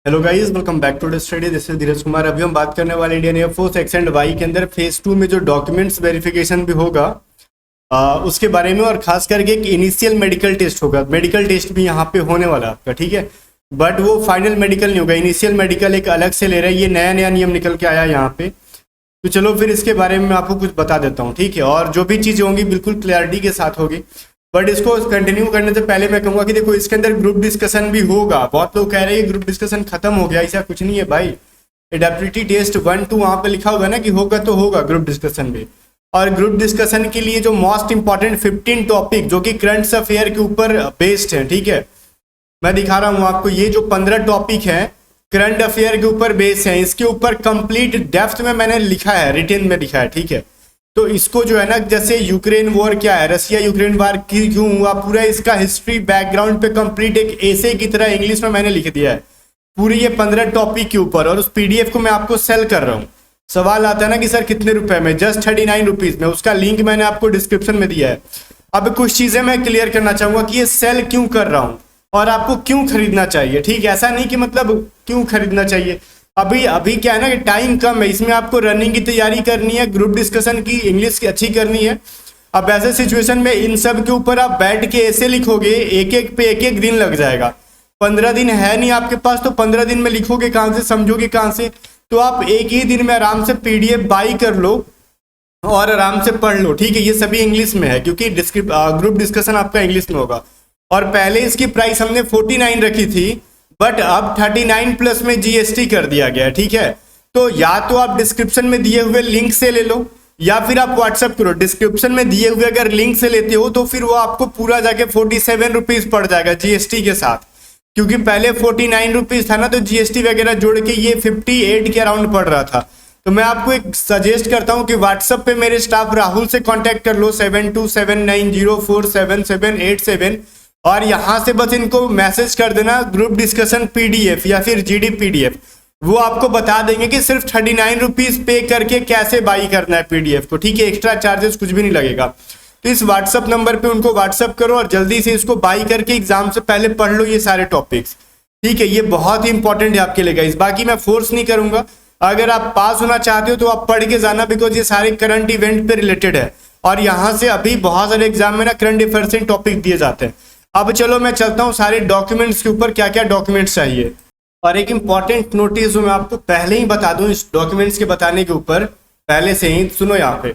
Hello guys, welcome back to the study. This is Dheeraj Kumar. अभी हम बात करने वाले Indian air force X and Y के अंदर फेज 2 में जो डॉक्यूमेंट्स वेरिफिकेशन भी होगा उसके बारे में, और खास करके एक इनिशियल मेडिकल टेस्ट होगा। मेडिकल टेस्ट भी यहाँ पे होने वाला है आपका, ठीक है, बट वो फाइनल मेडिकल नहीं होगा। इनिशियल मेडिकल एक अलग से ले रहे हैं। ये नया नया नियम निकल के आया यहाँ पे, तो चलो फिर इसके बारे में मैं आपको कुछ बता देता हूँ, ठीक है। और जो भी चीज़ें होंगी बिल्कुल क्लैरिटी के साथ होगी। बट इसको कंटिन्यू करने से पहले मैं कहूँगा कि देखो, इसके अंदर ग्रुप डिस्कशन भी होगा। बहुत लोग कह रहे हैं ग्रुप डिस्कशन खत्म हो गया, ऐसा कुछ नहीं है भाई। एडेप्टिबिलिटी टेस्ट 1-2 वहाँ पे लिखा होगा ना कि होगा, तो होगा ग्रुप डिस्कशन भी। और ग्रुप डिस्कशन के लिए जो मोस्ट इंपॉर्टेंट 15 टॉपिक जो कि करंट अफेयर के ऊपर बेस्ड है, ठीक है, मैं दिखा रहा हूँ आपको। ये जो 15 टॉपिक हैं करंट अफेयर के ऊपर बेस्ड है, इसके ऊपर कंप्लीट डेप्थ में मैंने लिखा है, रिटेन में लिखा है, ठीक है। तो इसको जो है ना, जैसे यूक्रेन वॉर क्या है, रसिया यूक्रेन वॉर क्यों हुआ, पूरा इसका हिस्ट्री बैकग्राउंड पे कंप्लीट एक एसे की तरह इंग्लिश में मैंने लिख दिया है पूरी ये 15 टॉपिक के ऊपर। और उस पीडीएफ को मैं आपको सेल कर रहा हूँ। सवाल आता है ना कि सर कितने रुपए में, जस्ट 39 रुपीज में। उसका लिंक मैंने आपको डिस्क्रिप्शन में दिया है। अब कुछ चीजें मैं क्लियर करना चाहूंगा कि ये सेल क्यों कर रहा हूँ और आपको क्यों खरीदना चाहिए, ठीक है। ऐसा नहीं कि मतलब क्यों खरीदना चाहिए, अभी क्या है ना कि टाइम कम है, इसमें आपको रनिंग की तैयारी करनी है, ग्रुप डिस्कशन की इंग्लिश की अच्छी करनी है। अब ऐसे सिचुएशन में इन सब के ऊपर आप बैठ के ऐसे लिखोगे, एक एक दिन लग जाएगा। 15 दिन है नहीं आपके पास, तो 15 दिन में लिखोगे कहाँ से, समझोगे कहाँ से। तो आप एक ही दिन में आराम से पीडीएफ बाई कर लो और आराम से पढ़ लो, ठीक है। ये सभी इंग्लिश में है क्योंकि ग्रुप डिस्कशन आपका इंग्लिश में होगा। और पहले इसकी प्राइस हमने 49 रखी थी, बट अब 39 प्लस में जीएसटी कर दिया गया है, ठीक है। तो या तो आप डिस्क्रिप्शन में दिए हुए लिंक से ले लो या फिर आप व्हाट्सअप करो। डिस्क्रिप्शन में दिए हुए अगर लिंक से लेते हो तो फिर वो आपको पूरा जाके 47 रुपीज पड़ जाएगा जीएसटी के साथ, क्योंकि पहले 49 रुपीज था ना, तो जीएसटी वगैरह जोड़ के ये 58 के अराउंड पड़ रहा था। तो मैं आपको एक सजेस्ट करता हूँ कि व्हाट्सअप पे मेरे स्टाफ राहुल से कॉन्टेक्ट कर लो, 7279047787, और यहां से बस इनको मैसेज कर देना ग्रुप डिस्कशन पीडीएफ या फिर जीडी पीडीएफ। वो आपको बता देंगे कि सिर्फ 39 रुपीज पे करके कैसे बाई करना है पीडीएफ को, ठीक है। एक्स्ट्रा चार्जेस कुछ भी नहीं लगेगा। तो इस व्हाट्सअप नंबर पे उनको व्हाट्सअप करो और जल्दी से इसको बाई करके एग्जाम से पहले पढ़ लो ये सारे टॉपिक्स, ठीक है। ये बहुत ही इंपॉर्टेंट है आपके लिए गाइस। बाकी मैं फोर्स नहीं करूंगा, अगर आप पास होना चाहते हो तो आप पढ़ के जाना, बिकॉज ये सारे करंट इवेंट पे रिलेटेड है। और यहाँ से अभी बहुत सारे एग्जाम में ना करंट अफेयर से टॉपिक दिए जाते हैं। अब चलो मैं चलता हूँ सारे डॉक्यूमेंट्स के ऊपर, क्या क्या डॉक्यूमेंट्स चाहिए। और एक इंपॉर्टेंट नोटिस जो मैं आपको पहले ही बता दूं इस डॉक्यूमेंट्स के बताने के ऊपर, पहले से ही सुनो। यहाँ पे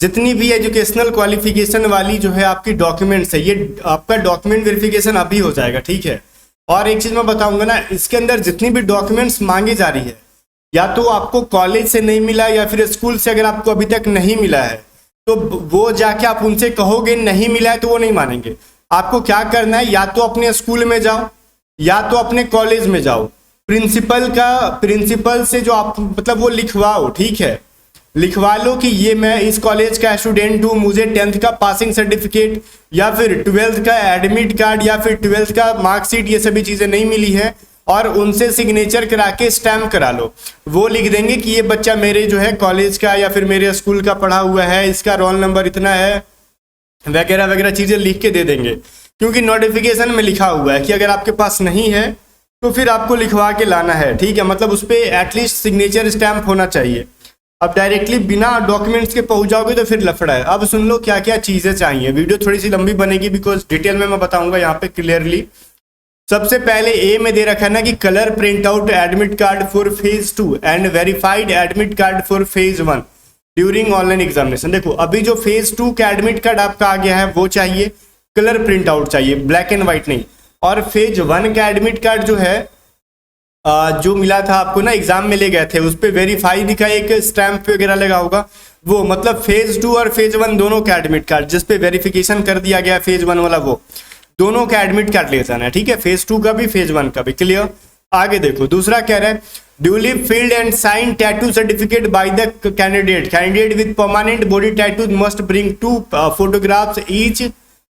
जितनी भी एजुकेशनल क्वालिफिकेशन वाली जो है आपकी डॉक्यूमेंट्स है, ये आपका डॉक्यूमेंट वेरिफिकेशन अभी हो जाएगा, ठीक है। और एक चीज मैं बताऊंगा ना, इसके अंदर जितनी भी डॉक्यूमेंट्स मांगी जा रही है, या तो आपको कॉलेज से नहीं मिला या फिर स्कूल से अगर आपको अभी तक नहीं मिला है, तो वो जाके आप उनसे कहोगे नहीं मिला है तो वो नहीं मानेंगे। आपको क्या करना है, या तो अपने स्कूल में जाओ या तो अपने कॉलेज में जाओ, प्रिंसिपल से जो आप मतलब वो लिखवाओ, ठीक है। लिखवा लो कि ये मैं इस कॉलेज का स्टूडेंट हूँ, मुझे 10th का पासिंग सर्टिफिकेट या फिर 12th का एडमिट कार्ड या फिर 12th का मार्कशीट, ये सभी चीज़ें नहीं मिली है, और उनसे सिग्नेचर करा के स्टैम्प करा लो। वो लिख देंगे कि ये बच्चा मेरे जो है कॉलेज का या फिर मेरे स्कूल का पढ़ा हुआ है, इसका रोल नंबर इतना है, वगैरह वगैरह चीजें लिख के दे देंगे। क्योंकि नोटिफिकेशन में लिखा हुआ है कि अगर आपके पास नहीं है तो फिर आपको लिखवा के लाना है, ठीक है। मतलब उस पर एटलीस्ट सिग्नेचर स्टैम्प होना चाहिए। अब डायरेक्टली बिना डॉक्यूमेंट्स के पहुंच जाओगे तो फिर लफड़ा है। अब सुन लो क्या क्या चीजें चाहिए। वीडियो थोड़ी सी लंबी बनेगी बिकॉज डिटेल में मैं बताऊंगा यहाँ पे क्लियरली। सबसे पहले ए में दे रखा है ना कि colour print out admit card for phase 2 and verified admit card for phase 1 during online examination. देखो, अभी जो फेज 2 का एडमिट कार्ड आपका आ गया है वो चाहिए, कलर प्रिंट आउट चाहिए, ब्लैक एंड व्हाइट नहीं। और फेज 1 का एडमिट कार्ड जो है जो मिला था आपको ना, एग्जाम में ले गए थे, उस पर वेरीफाइड का एक स्टैम्प वगैरह लगा होगा, वो मतलब फेज 2 और फेज 1 दोनों का एडमिट कार्ड जिसपे वेरिफिकेशन कर दिया गया फेज 1 वाला, वो दोनों का एडमिट कार्ड ले जाना है, ठीक है। फेज 2 का भी फेज 1 का भी। क्लियर। आगे देखो, दूसरा कह रहा है duly filled and sign tattoo certificate by the candidate with permanent body tattoo must bring 2 photographs each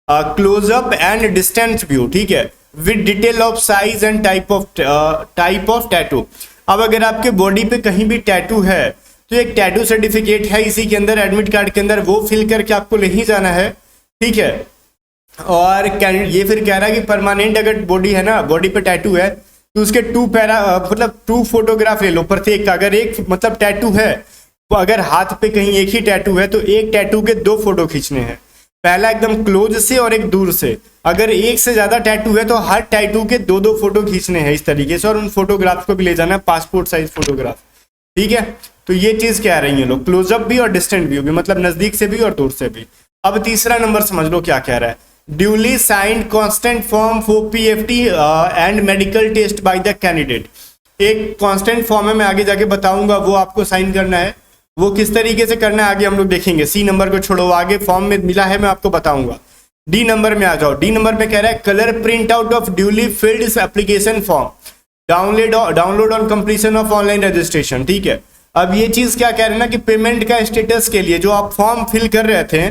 close up and distance view, ठीक है, with detail of size and type of tattoo. अब अगर आपके बॉडी पे कहीं भी टैटू है तो एक टैटू सर्टिफिकेट है इसी के अंदर, एडमिट कार्ड के अंदर, वो फिल करके आपको ले ही जाना है, ठीक है। और ये फिर कह रहा है कि परमानेंट अगर बॉडी है ना, बॉडी पे टैटू है तो उसके मतलब 2 फोटोग्राफ ले लो प्रत्येक का। अगर एक मतलब टैटू है, तो अगर हाथ पे कहीं एक ही टैटू है तो एक टैटू के 2 फोटो खींचने हैं, पहला एकदम क्लोज से और एक दूर से। अगर एक से ज्यादा टैटू है तो हर टैटू के 2-2 फोटो खींचने हैं इस तरीके से, और उन फोटोग्राफ को भी ले जाना है, पासपोर्ट साइज फोटोग्राफ। ठीक है, तो ये चीज कह रही है लोग, क्लोजअप भी और डिस्टेंट व्यू भी, मतलब नजदीक से भी और दूर से भी। अब तीसरा नंबर समझ लो क्या कह रहा है, duly signed constant form for PFT and medical test by the candidate. एक कांस्टेंट फॉर्म है, मैं आगे जाके बताऊंगा, वो आपको साइन करना है। वो किस तरीके से करना है आगे हम लोग देखेंगे। सी नंबर को छोड़ो, आगे फॉर्म में मिला है, मैं आपको बताऊंगा। डी नंबर में आ जाओ। डी नंबर में कह रहा है colour print out of duly field application form, download on completion of online registration. ठीक है, अब ये चीज क्या कह रहे हैं ना कि पेमेंट का स्टेटस के लिए जो आप फॉर्म फिल कर रहे थे,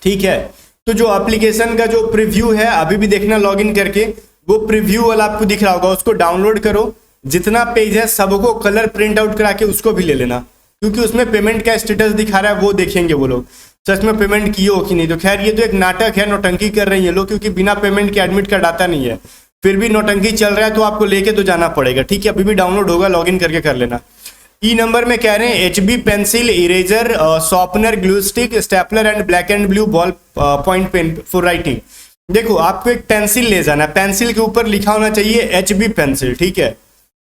ठीक है, तो जो एप्लीकेशन का जो प्रीव्यू है, अभी भी देखना लॉगिन करके, वो प्रीव्यू वाला आपको दिख रहा होगा, उसको डाउनलोड करो। जितना पेज है सबको कलर प्रिंट आउट करा के उसको भी ले लेना, क्योंकि उसमें पेमेंट का स्टेटस दिखा रहा है, वो देखेंगे वो लोग सच में पेमेंट किए हो कि नहीं। तो खैर ये तो एक नाटक है, नौटंकी कर रही है लोग, क्योंकि बिना पेमेंट के एडमिट कार्ड आता नहीं है, फिर भी नौटंकी चल रहा है, तो आपको लेके तो जाना पड़ेगा। ठीक है, अभी भी डाउनलोड होगा, लॉगिन करके कर लेना। ई नंबर में कह रहे हैं HB pencil, eraser, sharpener, glue stick, stapler and black and blue ball point pen for writing. देखो आपको एक पेंसिल ले जाना है, पेंसिल के ऊपर लिखा होना चाहिए HB पेंसिल। ठीक है,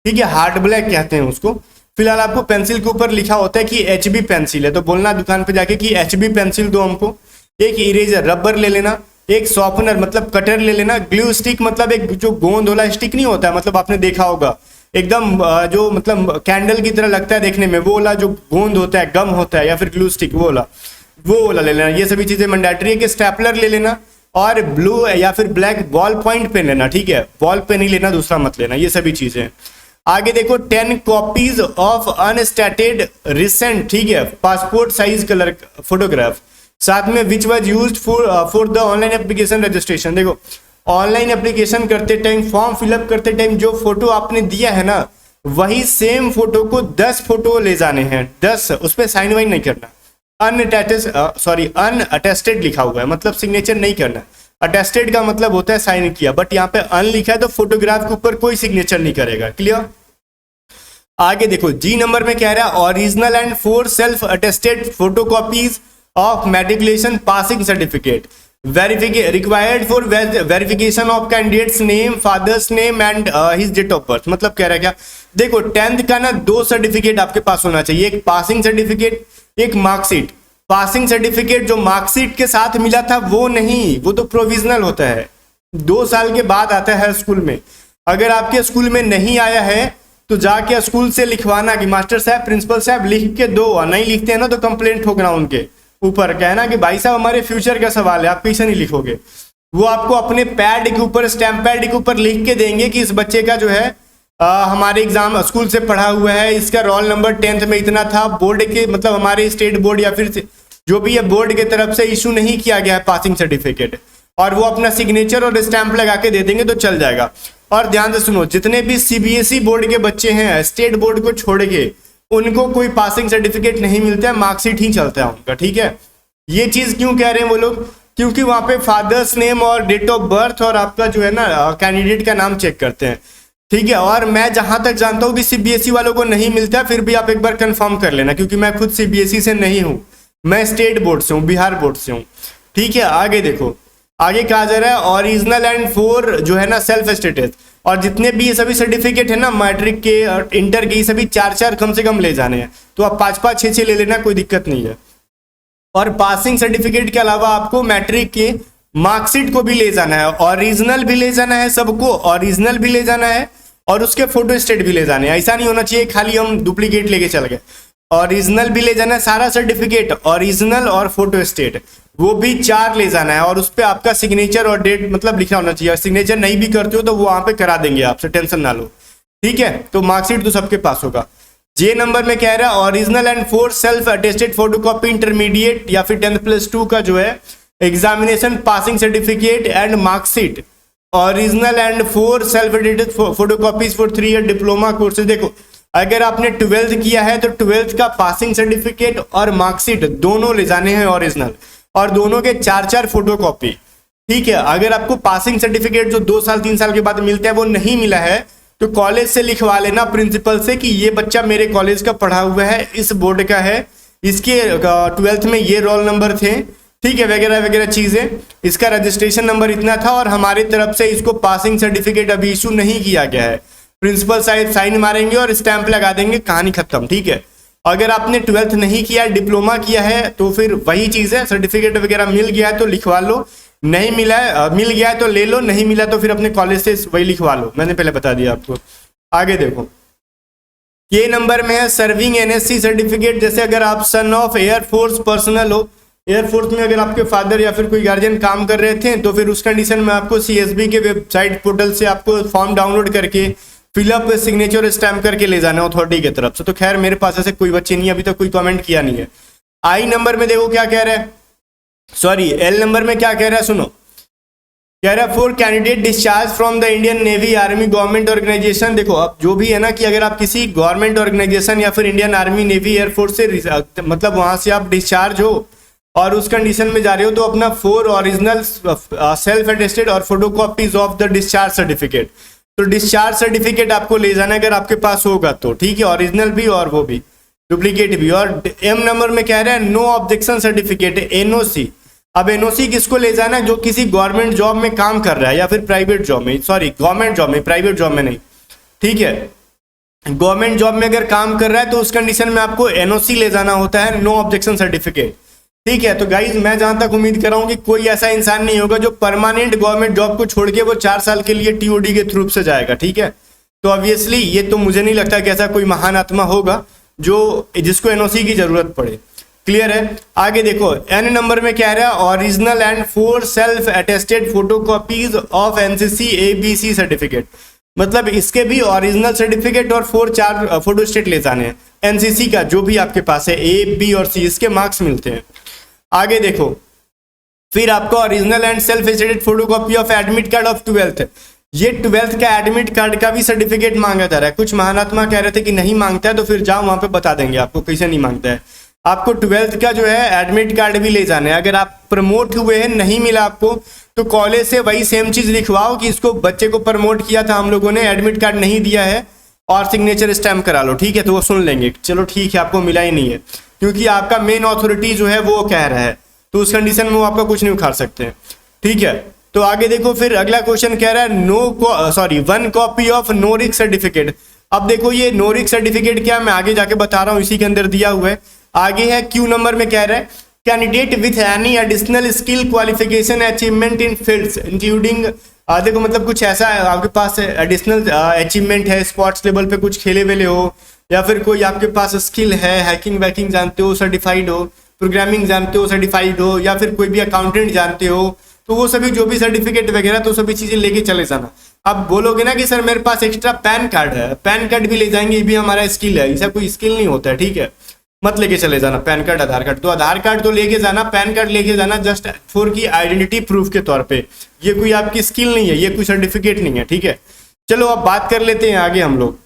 ठीक है, हार्ड ब्लैक कहते हैं उसको। फिलहाल आपको पेंसिल के ऊपर लिखा होता है कि HB पेंसिल है, तो बोलना दुकान पे जाके कि HB पेंसिल दो हमको। एक इरेजर रबर ले लेना, एक शॉर्पनर मतलब कटर ले लेना, ग्लू स्टिक मतलब एक जो गोंद वाला स्टिक नहीं होता है, मतलब आपने देखा होगा एकदम जो मतलब कैंडल की तरह लगता है देखने में, वो वाला जो गोंद होता है, गम होता है, या फिर ग्लू स्टिक वो वाला ले लेना। ये सभी चीजें मैंडेटरी है कि स्टेपलर ले लेना, और ब्लू या फिर ब्लैक बॉल पॉइंट पेन लेना। ठीक है, बॉल पेन ही लेना, दूसरा मत लेना। ये सभी चीजें आगे देखो। 10 कॉपीज ऑफ अनस्टेटेड रिसेंट, ठीक है, पासपोर्ट साइज कलर फोटोग्राफ, साथ में which was used for the online application registration. देखो ऑनलाइन एप्लीकेशन करते टाइम, फॉर्म फिलअप करते टाइम जो फोटो आपने दिया है ना, वही सेम फोटो को 10 फोटो ले जाने हैं, 10, उस पर साइन वाइन नहीं करना। अनअटेस्टेड लिखा हुआ है, मतलब सिग्नेचर नहीं करना। अटेस्टेड का मतलब होता है साइन किया, बट यहाँ पे अन लिखा है तो फोटोग्राफ के ऊपर कोई सिग्नेचर नहीं करेगा। क्लियर। आगे देखो, जी नंबर में कह रहा है original and 4 self attested photocopies of matriculation passing certificate required for verification of candidate's name, father's name and his date of birth. मतलब कह रहा है क्या, देखो 10th का ना 2 सर्टिफिकेट आपके पास होना चाहिए, एक पासिंग सर्टिफिकेट, एक मार्कशीट। पासिंग सर्टिफिकेट जो मार्कशीट के साथ मिला था वो नहीं, वो तो प्रोविजनल होता है, 2 साल के बाद आता है स्कूल में। अगर आपके स्कूल में नहीं आया है तो जाके स्कूल से लिखवाना कि मास्टर साहब, प्रिंसिपल साहब लिख के दो। नहीं लिखते हैं ना तो कंप्लेंट ठोकना उनके ऊपर, कहना कि भाई साहब हमारे फ्यूचर का सवाल है, आप कैसे नहीं लिखोगे। वो आपको अपने पैड के ऊपर, स्टैम्प पैड के ऊपर लिख के देंगे कि इस बच्चे का जो है हमारे एग्जाम स्कूल से पढ़ा हुआ है, इसका रोल नंबर 10th में इतना था, बोर्ड के मतलब हमारे स्टेट बोर्ड या फिर जो भी है बोर्ड की तरफ से इशू नहीं किया गया है पासिंग सर्टिफिकेट, और वो अपना सिग्नेचर और स्टैंप लगा के दे देंगे तो चल जाएगा। और ध्यान से सुनो, जितने भी CBSE बोर्ड के बच्चे हैं, स्टेट बोर्ड को छोड़ के, उनको कोई पासिंग सर्टिफिकेट नहीं मिलता है, मार्कशीट ही चलता है उनका। ठीक है, ये चीज क्यों कह रहे हैं वो लोग, क्योंकि वहां पे फादर्स नेम और डेट ऑफ बर्थ और आपका जो है ना कैंडिडेट का नाम चेक करते हैं। ठीक है, और मैं जहां तक जानता हूं कि CBSE वालों को नहीं मिलता, फिर भी आप एक बार कंफर्म कर लेना, क्योंकि मैं खुद CBSE से नहीं हूं, मैं स्टेट बोर्ड से हूं, बिहार बोर्ड से हूं। ठीक है, आगे देखो, आगे कहा जा रहा है ओरिजिनल एंड 4 जो है ना सेल्फ स्टेटस, और जितने भी ये सभी सर्टिफिकेट है ना मैट्रिक के और इंटर के, सभी 4-4 कम से कम ले जाने हैं, तो आप 5-5, 6-6 ले लेना, कोई दिक्कत नहीं है। और पासिंग सर्टिफिकेट के अलावा आपको मैट्रिक के मार्कशीट को भी ले जाना है, ओरिजिनल भी ले जाना है, सबको ओरिजिनल भी ले जाना है और उसके फोटो स्टेट भी ले जाने हैं। ऐसा नहीं होना चाहिए खाली हम डुप्लीकेट लेके चल गए, ओरिजिनल भी ले जाना है, सारा सर्टिफिकेट ओरिजिनल और फोटो स्टेट वो भी 4 ले जाना है, और उस पर आपका सिग्नेचर और डेट मतलब लिखा होना चाहिए। सिग्नेचर नहीं भी करते हो तो वो वहां पे करा देंगे आपसे, टेंशन ना लो। ठीक है, तो मार्कशीट तो सबके पास होगा। जे नंबर में कह रहा है original and 4 self attested photocopy intermediate या फिर 10+2 का जो है examination passing certificate and marksheet, original and 4 self attested photocopies for 3 year diploma courses. देखो अगर आपने 12th किया है तो 12th का पासिंग सर्टिफिकेट और मार्कशीट दोनों ले जाने हैं ओरिजिनल, और दोनों के 4-4 फोटोकॉपी। ठीक है, अगर आपको पासिंग सर्टिफिकेट जो 2 साल 3 साल के बाद मिलता है वो नहीं मिला है, तो कॉलेज से लिखवा लेना प्रिंसिपल से कि ये बच्चा मेरे कॉलेज का पढ़ा हुआ है, इस बोर्ड का है, इसके 12th में ये रोल नंबर थे, ठीक है, वगैरह वगैरह चीजें, इसका रजिस्ट्रेशन नंबर इतना था और हमारी तरफ से इसको पासिंग सर्टिफिकेट अभी इशू नहीं किया गया है। प्रिंसिपल साहब साइन मारेंगे और स्टैंप लगा देंगे, कहानी खत्म, ठीक है। अगर आपने 12th नहीं किया, डिप्लोमा किया है, तो फिर वही चीज है, सर्टिफिकेट वगैरह मिल गया है तो लिखवा लो, नहीं मिला है मिल गया है तो ले लो, नहीं मिला तो फिर अपने कॉलेज से वही लिखवा लो, मैंने पहले बता दिया आपको। आगे देखो, के नंबर में है सर्विंग एनएससी सर्टिफिकेट। जैसे अगर आप सन ऑफ एयरफोर्स पर्सनल हो, एयरफोर्स में अगर आपके फादर या फिर कोई गार्जियन काम कर रहे थे, तो फिर उस कंडीशन में आपको सीएसबी के वेबसाइट पोर्टल से आपको फॉर्म डाउनलोड करके फिलअप सिग्नेचर स्टैम्प करके ले जाना अथॉरिटी की तरफ से। तो खैर मेरे पास ऐसे कोई बच्चे नहीं, अभी तक कोई कमेंट किया नहीं है। आई नंबर में देखो क्या कह रहा है, सॉरी एल नंबर में क्या कह रहा है, सुनो, कह रहा है for candidate discharge from the Indian navy, army, government organisation. देखो अब जो भी है ना कि अगर आप किसी गवर्नमेंट ऑर्गेनाइजेशन या फिर इंडियन आर्मी, नेवी, एयरफोर्स से मतलब वहां से आप डिस्चार्ज हो और उस कंडीशन में जा रहे हो, तो अपना 4 ओरिजिनल सेल्फ अटेस्टेड और photo copies of the discharge certificate, तो डिस्चार्ज सर्टिफिकेट आपको ले जाना अगर आपके पास होगा तो, ठीक है, ओरिजिनल भी और वो भी डुप्लीकेट भी। और एम नंबर में कह रहा है नो ऑब्जेक्शन सर्टिफिकेट, एनओसी। अब एनओसी किसको ले जाना है, जो किसी गवर्नमेंट जॉब में काम कर रहा है या फिर प्राइवेट जॉब में, सॉरी गवर्नमेंट जॉब में, प्राइवेट जॉब में नहीं, ठीक है, गवर्नमेंट जॉब में अगर काम कर रहा है तो उस कंडीशन में आपको एनओसी ले जाना होता है, नो ऑब्जेक्शन सर्टिफिकेट, ठीक है। तो गाइज मैं जहां तक उम्मीद कर रहा हूं कि कोई ऐसा इंसान नहीं होगा जो परमानेंट गवर्नमेंट जॉब को छोड़ के वो 4 साल के लिए टीओडी के थ्रू से जाएगा, ठीक है। तो ऑब्वियसली ये तो मुझे नहीं लगता कि ऐसा कोई महान आत्मा होगा जो जिसको एनओसी की जरूरत पड़े, क्लियर है। आगे देखो एन नंबर में क्या रहा है, original and 4 self attested photocopies of NCC ABC certificate, मतलब इसके भी ओरिजिनल सर्टिफिकेट और 4 फोटोस्टेट ले जाने हैं एनसीसी का, जो भी आपके पास है, ए, बी और सी, इसके मार्क्स मिलते हैं। आगे देखो फिर आपको original and self attested photocopy of admit card of 12th, ये 12th का एडमिट कार्ड का भी सर्टिफिकेट मांगा जा रहा है। कुछ महानात्मा कह रहे थे कि नहीं मांगता है, तो फिर जाओ वहां पे बता देंगे आपको कैसे नहीं मांगता है। आपको 12th का जो है एडमिट कार्ड भी ले जाना है। अगर आप प्रमोट हुए हैं, नहीं मिला आपको, तो कॉलेज से वही सेम चीज लिखवाओ कि इसको बच्चे को प्रमोट किया था हम लोगों ने, एडमिट कार्ड नहीं दिया है और सिग्नेचर स्टैम्प करा लो, ठीक है। तो वो सुन लेंगे, चलो ठीक है आपको मिला ही नहीं है, क्योंकि आपका मेन अथॉरिटी जो है वो कह रहा है, तो उस कंडीशन में वो आपका कुछ नहीं उखाड़ सकते, ठीक है। तो आगे देखो फिर अगला क्वेश्चन कह रहा है 1 कॉपी ऑफ नोरिक सर्टिफिकेट। अब देखो ये नोरिक सर्टिफिकेट क्या, मैं आगे जाके बता रहा हूँ, इसी के अंदर दिया हुआ है। आगे है क्यू नंबर में कह रहा है candidate with any additional skill qualification achievement in fields including, देखो मतलब कुछ ऐसा है आपके पास एडिशनल अचीवमेंट है, स्पोर्ट्स लेवल पे कुछ खेले वेले हो, या फिर कोई आपके पास स्किल है, हैकिंग वैकिंग जानते हो, सर्टिफाइड हो, प्रोग्रामिंग जानते हो, सर्टिफाइड हो, या फिर कोई भी अकाउंटेंट जानते हो, तो वो सभी जो भी सर्टिफिकेट वगैरह तो सभी चीजें लेके चले जाना। अब बोलोगे ना कि सर मेरे पास एक्स्ट्रा पैन कार्ड है, पैन कार्ड भी ले जाएंगे, ये भी हमारा स्किल है, ऐसा कोई स्किल नहीं होता है, ठीक है, मत लेके चले जाना पैन कार्ड, आधार कार्ड। तो आधार कार्ड तो लेके जाना, पैन कार्ड लेके जाना जस्ट फॉर की आइडेंटिटी प्रूफ के तौर पे, ये कोई आपकी स्किल नहीं है, ये कोई सर्टिफिकेट नहीं है, ठीक है। चलो अब बात कर लेते हैं आगे हम लोग।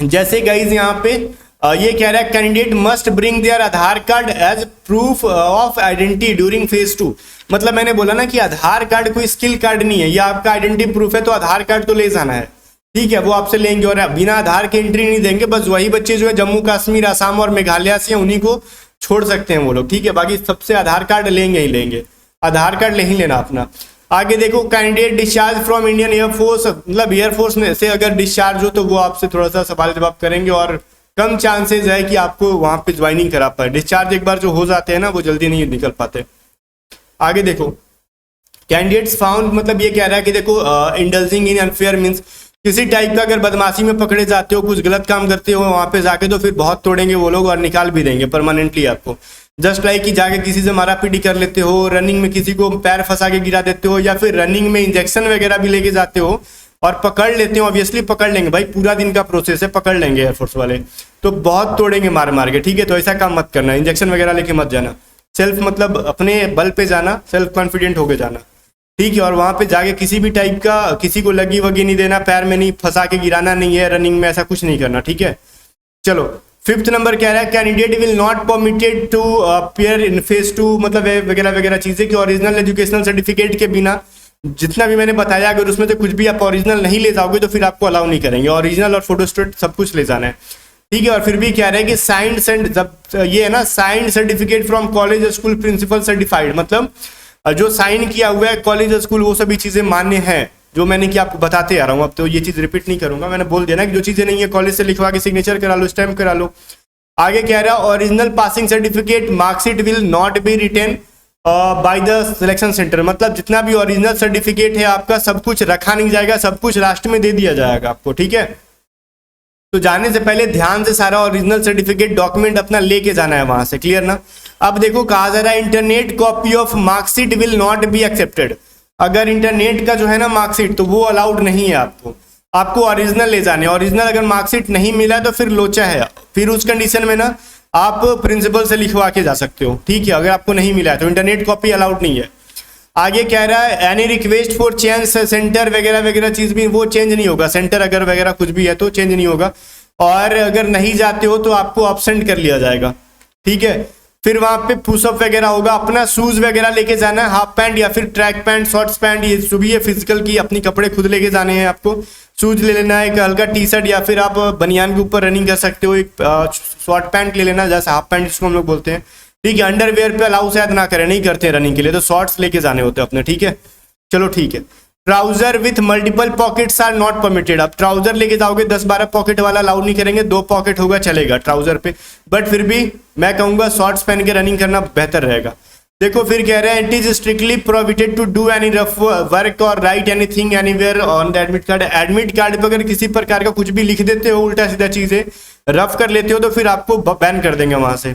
जैसे गाइज यहाँ पे ये कह रहा है candidate must bring their Aadhaar card as proof of identity during phase 2। मतलब मैंने बोला ना कि आधार कार्ड कोई स्किल कार्ड नहीं है, ये आपका आइडेंटिटी प्रूफ है, तो आधार कार्ड तो ले जाना है, ठीक है, वो आपसे लेंगे। और बिना आधार के एंट्री नहीं देंगे, बस वही बच्चे जो है जम्मू कश्मीर, असम और मेघालय से उन्हीं को छोड़ सकते हैं वो लोग, ठीक है, बाकी सबसे आधार कार्ड लेंगे ही लेंगे, आधार कार्ड ले ही लेना अपना। आगे देखो candidate discharge from Indian air force, मतलब एयरफोर्स में से अगर डिस्चार्ज हो तो वो आपसे थोड़ा सा सवाल जवाब करेंगे और कम चांसेस है कि आपको वहां पे ज्वाइनिंग करा पाए। डिस्चार्ज एक बार जो हो जाते हैं ना वो जल्दी नहीं निकल पाते। आगे देखो कैंडिडेट्स फाउंड, मतलब ये कह रहा है कि देखो इंडल्जिंग इन अनफेयर मींस किसी टाइप का अगर बदमाशी में पकड़े जाते हो, कुछ गलत काम करते हो वहां पे जाके, तो फिर बहुत तोड़ेंगे वो लोग और निकाल भी देंगे परमानेंटली आपको। जस्ट लाइक कि जाके किसी से मारा पीटी कर लेते हो, रनिंग में किसी को पैर फंसा के गिरा देते हो, या फिर रनिंग में इंजेक्शन वगैरह भी लेके जाते हो और पकड़ लेते हो, ऑब्वियसली पकड़ लेंगे भाई, पूरा दिन का प्रोसेस है, पकड़ लेंगे एयरफोर्स वाले, तो बहुत तोड़ेंगे मार मार के, ठीक है। तो ऐसा काम मत करना, इंजेक्शन वगैरह लेके मत जाना, सेल्फ मतलब अपने बल पे जाना, सेल्फ कॉन्फिडेंट होके जाना, ठीक है। और वहां पे जाके किसी भी टाइप का किसी को लगी वगी नहीं देना, पैर में नहीं फंसा के गिराना नहीं है, रनिंग में ऐसा कुछ नहीं करना, ठीक है। चलो 5th नंबर कह रहा है candidate will not permitted to appear in phase 2, मतलब वगैरह वगैरह चीजें कि ओरिजिनल एजुकेशनल सर्टिफिकेट के बिना जितना भी मैंने बताया, अगर उसमें से कुछ भी आप ओरिजिनल नहीं ले जाओगे तो फिर आपको अलाउ नहीं करेंगे। ओरिजिनल और फोटोस्टेट सब कुछ ले जाना है, ठीक है। और फिर भी कह रहे हैं कि साइंड जब ये है ना, signed certificate from college school principal certified, मतलब जो साइन किया हुआ है कॉलेज स्कूल, वो सभी चीजें मान्य हैं जो मैंने कि आपको बताते आ रहा हूँ। अब तो ये चीज रिपीट नहीं करूंगा, मैंने बोल दिया ना कि जो चीजें नहीं है कॉलेज से लिखवा के सिग्नेचर करा लो, स्टैम्प करा लो। आगे कह रहा है original passing certificate marksheet will not be written by the selection centre, मतलब जितना भी ओरिजिनल सर्टिफिकेट है आपका सब कुछ रखा नहीं जाएगा, सब कुछ लास्ट में दे दिया जाएगा आपको, ठीक है। तो जाने से पहले ध्यान से सारा ओरिजिनल सर्टिफिकेट डॉक्यूमेंट अपना लेके जाना है वहां से, क्लियर ना। अब देखो कहा जा रहा है internet copy of marksheet will not be accepted, अगर इंटरनेट का जो है ना मार्कशीट तो वो अलाउड नहीं है आपको ओरिजिनल ले जाने। ओरिजिनल अगर मार्कशीट नहीं मिला तो फिर लोचा है, फिर उस कंडीशन में ना आप प्रिंसिपल से लिखवा के जा सकते हो, ठीक है। अगर आपको नहीं मिला है तो इंटरनेट कॉपी अलाउड नहीं है। आगे कह रहा है any request for change centre वगैरह वगैरह चीज भी वो चेंज नहीं होगा, सेंटर अगर वगैरह कुछ भी है तो चेंज नहीं होगा। और अगर नहीं जाते हो तो आपको एब्सेंट कर लिया जाएगा, ठीक है। फिर वहां पे पुशअप वगैरह होगा, अपना शूज वगैरह लेके जाना है, हाफ पैंट या फिर ट्रैक पैंट, शॉर्ट्स पैंट, ये जो भी है फिजिकल की अपनी कपड़े खुद लेके जाने हैं आपको। शूज ले लेना है, एक हल्का टी शर्ट या फिर आप बनियान के ऊपर रनिंग कर सकते हो, एक शॉर्ट पैंट ले लेना जैसे हाफ पैंट जिसको हम लोग बोलते हैं, ठीक है। अंडरवेयर पे अलाउ शायद ना करें, नहीं करते हैं रनिंग के लिए, तो शॉर्ट्स लेके जाने होते हैं अपने, ठीक है। चलो ठीक है। Trouser with multiple pockets are not permitted, अब ट्राउजर लेके जाओगे 10-12 पॉकेट वाला अलाउ नहीं करेंगे, 2 पॉकेट होगा चलेगा ट्राउजर पे, बट फिर भी मैं कहूंगा शॉर्ट्स पहन के रनिंग करना बेहतर रहेगा। देखो फिर कह रहे हैं it is strictly prohibited to do any rough work और write anything anywhere on the admit card. Admit card पे अगर किसी प्रकार का कुछ भी लिख देते हो, उल्टा सीधा चीजें रफ कर लेते हो तो फिर आपको बैन कर देंगे वहां से,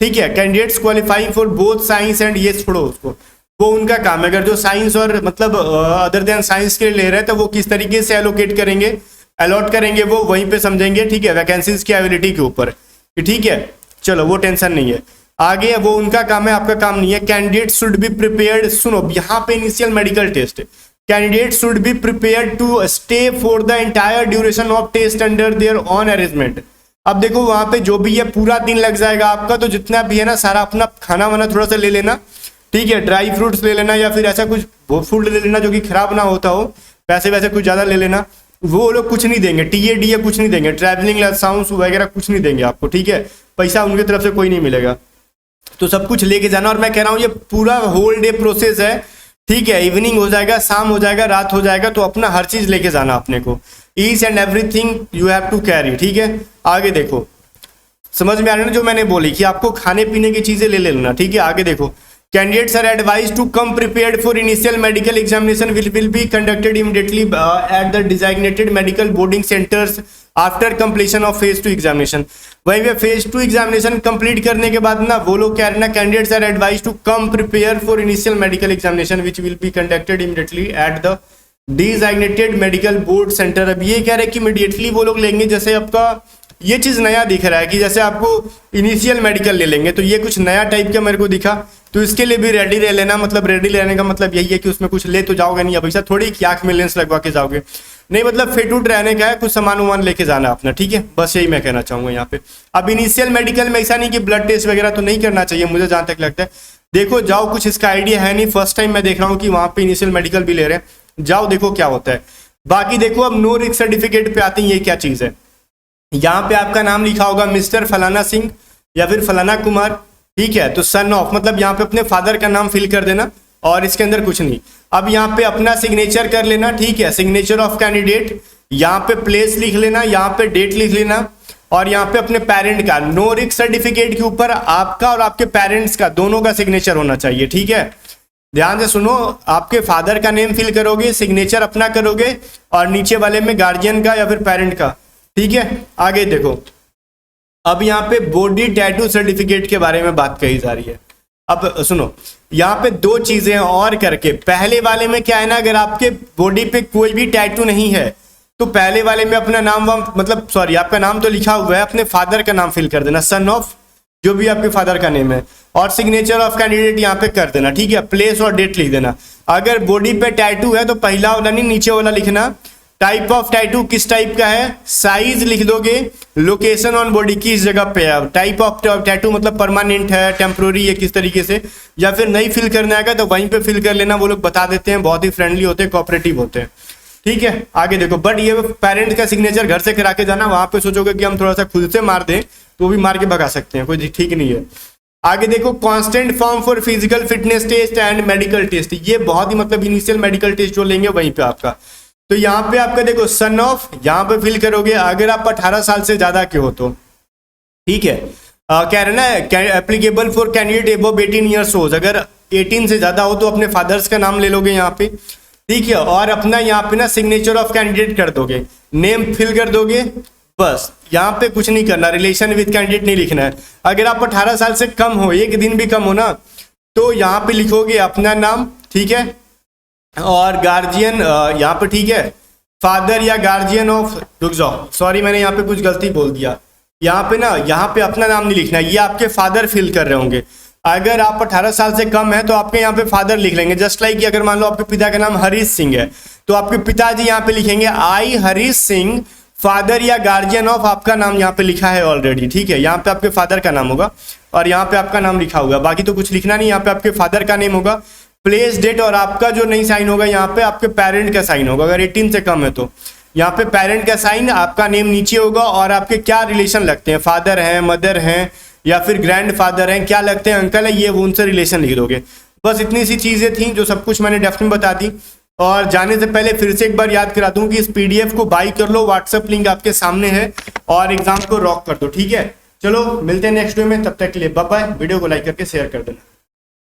ठीक है। Candidates qualifying for both science and, ये छोड़ो उसको, वो उनका काम है। अगर जो साइंस और मतलब अदर देन साइंस के लिए ले रहे हैं तो वो किस तरीके से एलोकेट करेंगे, अलॉट करेंगे, वो वहीं पे समझेंगे, ठीक है, वैकेंसीज की अवेलेबिलिटी के ऊपर, ठीक है। चलो वो टेंशन नहीं है, आगे वो उनका काम है, आपका काम नहीं है। कैंडिडेट शुड बी प्रिपेयर्ड, सुनो यहाँ पे initial medical test, candidate should be prepared to stay for the entire duration of test under their own arrangement. अब देखो वहां पे जो भी है पूरा दिन लग जाएगा आपका, तो जितना भी है ना सारा अपना खाना वाना थोड़ा सा ले लेना, ठीक है, ड्राई फ्रूट्स ले लेना या फिर ऐसा कुछ वो फूड ले लेना जो कि खराब ना होता हो, पैसे वैसे कुछ ज्यादा ले लेना, वो लोग कुछ नहीं देंगे, टीए कुछ नहीं देंगे, ट्रैवलिंग अलाउंस वगैरह कुछ नहीं देंगे आपको, ठीक है, पैसा उनकी तरफ से कोई नहीं मिलेगा, तो सब कुछ लेके जाना। और मैं कह रहा हूँ ये पूरा होल डे प्रोसेस है, ठीक है, इवनिंग हो जाएगा, शाम हो जाएगा, रात हो जाएगा, तो अपना हर चीज लेके जाना अपने को, each and everything you have to carry, ठीक है। आगे देखो समझ में आ रहा है ना जो मैंने बोली कि आपको खाने पीने की चीजें ले लेना, ठीक है। आगे देखो candidates are advised to come prepared for initial medical examination will be conducted immediately at the designated medical boarding centres after completion of phase 2 examination. वहीं पे फेज 2 एग्जामिनेशन कंप्लीट करने के बाद ना वो लोग क्या है ना, candidates are advised to come prepare for initial medical examination which will be conducted immediately at the designated medical board centre. अब ये कह रहे हैं कि इमीडिएटली वो लोग लेंगे, जैसे आपका ये चीज नया दिख रहा है कि जैसे आपको इनिशियल मेडिकल ले लेंगे, तो ये कुछ नया टाइप का मेरे को दिखा, तो इसके लिए भी रेडी रह लेना। मतलब रेडी रहने का मतलब यही है कि उसमें कुछ ले तो जाओगे नहीं, अब ऐसा थोड़ी कि आंख में लेंस लगवा के जाओगे, नहीं, मतलब फिट उट रहने का है, कुछ सामान वामान लेके जाना अपना, ठीक है, बस यही मैं कहना चाहूंगा यहाँ पे। अब इनिशियल मेडिकल में ऐसा नहीं कि ब्लड टेस्ट वगैरह तो नहीं करना चाहिए मुझे जहां तक लगता है, देखो जाओ, कुछ इसका आइडिया है नहीं, फर्स्ट टाइम मैं देख रहा हूँ कि वहां पे इनिशियल मेडिकल भी ले रहे हैं, जाओ देखो क्या होता है। बाकी देखो अब नो रिस्क सर्टिफिकेट पे आती है, ये क्या चीज है, यहाँ पे आपका नाम लिखा होगा मिस्टर फलाना सिंह या फिर फलाना कुमार, ठीक है, तो सन ऑफ मतलब यहाँ पे अपने फादर का नाम फिल कर देना और इसके अंदर कुछ नहीं। अब यहाँ पे अपना सिग्नेचर कर लेना, ठीक है, सिग्नेचर ऑफ कैंडिडेट, यहाँ पे प्लेस लिख लेना, यहाँ पे डेट लिख लेना और यहाँ पे अपने पेरेंट का, नो रिस्क सर्टिफिकेट के ऊपर आपका और आपके पेरेंट्स का दोनों का सिग्नेचर होना चाहिए, ठीक है। ध्यान से सुनो, आपके फादर का नेम फिल करोगे, सिग्नेचर अपना करोगे और नीचे वाले में गार्जियन का या फिर पेरेंट का, ठीक है। आगे देखो अब यहाँ पे बॉडी टैटू सर्टिफिकेट के बारे में बात कही जा रही है। अब सुनो यहाँ पे 2 चीजें और करके, पहले वाले में क्या है ना, अगर आपके बॉडी पे कोई भी टैटू नहीं है तो पहले वाले में अपना नाम मतलब सॉरी आपका नाम तो लिखा हुआ है, अपने फादर का नाम फिल कर देना, सन ऑफ जो भी आपके फादर का नेम है, और सिग्नेचर ऑफ कैंडिडेट यहाँ पे कर देना, ठीक है, प्लेस और डेट लिख देना। अगर बॉडी पे टैटू है तो पहला वाला नहीं नीचे वाला लिखना, टाइप ऑफ टैटू किस टाइप का है, साइज लिख दोगे, लोकेशन ऑन बॉडी किस जगह पे है। टाइप ऑफ टैटू मतलब परमानेंट है, टेम्प्रोरी है, किस तरीके से, या फिर नहीं फिल करना है तो वहीं पे फिल कर लेना, वो लोग बता देते हैं, बहुत ही फ्रेंडली होते हैं, कोऑपरेटिव होते हैं। ठीक है, आगे देखो, बट ये पेरेंट्स का सिग्नेचर घर से करा के जाना, वहां पे सोचोगे कि हम थोड़ा सा खुद से मार दें तो भी मार के भगा सकते हैं, कोई ठीक नहीं है। आगे देखो, constant form for physical fitness test and medical test, ये बहुत ही मतलब इनिशियल मेडिकल टेस्ट जो लेंगे वहीं पे आपका। तो यहाँ पे आपका देखो सन ऑफ, यहाँ पे फिल करोगे अगर आप 18 साल से ज्यादा के हो तो, ठीक है। कह रहे ना applicable for candidate above 18 years old, अगर 18 से ज्यादा हो तो अपने फादर्स का नाम ले लोगे यहाँ पे, ठीक है। और अपना यहाँ पे ना सिग्नेचर ऑफ कैंडिडेट कर दोगे, नेम फिल कर दोगे, बस यहाँ पे कुछ नहीं करना, रिलेशन विद कैंडिडेट नहीं लिखना है। अगर आप 18 साल से कम हो, एक दिन भी कम हो ना, तो यहाँ पे लिखोगे अपना नाम, ठीक है, और गार्जियन यहाँ पे, ठीक है, फादर या गार्जियन ऑफ, रुक जाओ सॉरी मैंने यहाँ पे कुछ गलती बोल दिया, यहाँ पे ना, यहाँ पे अपना नाम नहीं लिखना, ये आपके फादर फिल कर रहे होंगे। अगर आप 18 साल से कम है तो आपके यहाँ पे फादर लिख लेंगे, जस्ट लाइक अगर मान लो आपके पिता का नाम हरीश सिंह है तो आपके पिताजी यहाँ पे लिखेंगे आई हरीश सिंह, फादर या गार्जियन ऑफ, आपका नाम यहाँ पे लिखा है ऑलरेडी, ठीक है। यहाँ पे आपके फादर का नाम होगा और यहाँ पे आपका नाम लिखा होगा, बाकी तो कुछ लिखना नहीं, यहाँ पे आपके फादर का नेम होगा, प्लेस डेट, और आपका जो नहीं साइन होगा यहाँ पे आपके पेरेंट का साइन होगा, अगर 18 से कम है तो यहाँ पे पेरेंट का साइन, आपका नेम नीचे होगा, और आपके क्या रिलेशन लगते हैं, फादर हैं, मदर हैं, या फिर ग्रैंड फादर हैं, क्या लगते हैं, अंकल है, ये वो उनसे रिलेशन लिख दोगे। बस इतनी सी चीजें थी जो सब कुछ मैंने डेफ में बता दी। और जाने से पहले फिर से एक बार याद करा दूं कि इस पीडीएफ को बाई कर लो, व्हाट्सएप लिंक आपके सामने है, और एग्जाम को रॉक कर दो, ठीक है। चलो मिलते हैं नेक्स्ट वीडियो में, तब तक के लिए बाय बाय। वीडियो को लाइक करके शेयर कर देना।